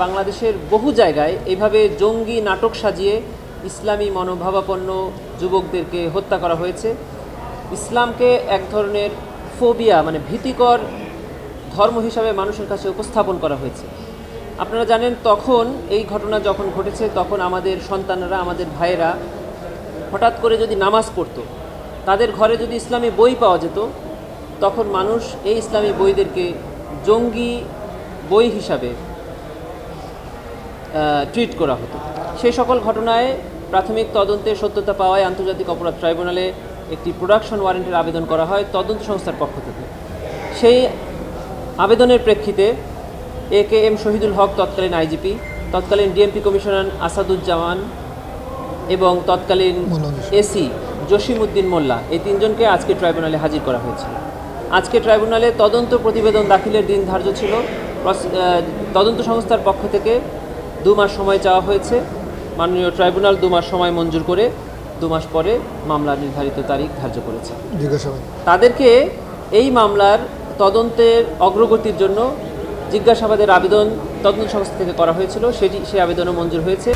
বাংলাদেশের বহু জায়গায় এইভাবে জঙ্গি নাটক সাজিয়ে ইসলামী মনোভাবাপন্ন যুবকদেরকে হত্যা করা হয়েছে। ইসলামকে এক ধরনের ফোবিয়া মানে ভীতিকর ধর্ম হিসাবে মানুষের কাছে উপস্থাপন করা হয়েছে। আপনারা জানেন তখন এই ঘটনা যখন ঘটেছে তখন আমাদের সন্তানরা, আমাদের ভাইয়েরা হঠাৎ করে যদি নামাজ পড়তো, তাদের ঘরে যদি ইসলামী বই পাওয়া যেত, তখন মানুষ এই ইসলামী বইদেরকে জঙ্গি বই হিসাবে ট্রিট করা হতো। সেই সকল ঘটনায় প্রাথমিক তদন্তে সত্যতা পাওয়ায় আন্তর্জাতিক অপরাধ ট্রাইব্যুনালে একটি প্রোডাকশন ওয়ারেন্টের আবেদন করা হয় তদন্ত সংস্থার পক্ষ থেকে। সেই আবেদনের প্রেক্ষিতে AKM শহীদুল হক তৎকালীন আইজিপি, তৎকালীন ডিএমপি কমিশনার আসাদুজ্জামান এবং তৎকালীন এসি জসিমউদ্দিন মোল্লা, এই তিনজনকে আজকে ট্রাইব্যুনালে হাজির করা হয়েছিল। আজকে ট্রাইব্যুনালে তদন্ত প্রতিবেদন দাখিলের দিন ধার্য ছিল। তদন্ত সংস্থার পক্ষ থেকে 2 মাস সময় চাওয়া হয়েছে। মাননীয় ট্রাইব্যুনাল 2 মাস সময় মঞ্জুর করে 2 মাস পরে মামলার নির্ধারিত তারিখ ধার্য করেছে। তাদেরকে এই মামলার তদন্তের অগ্রগতির জন্য জিজ্ঞাসাবাদের আবেদন তদন্ত সংস্থা থেকে করা হয়েছিল, সেই আবেদনও মঞ্জুর হয়েছে।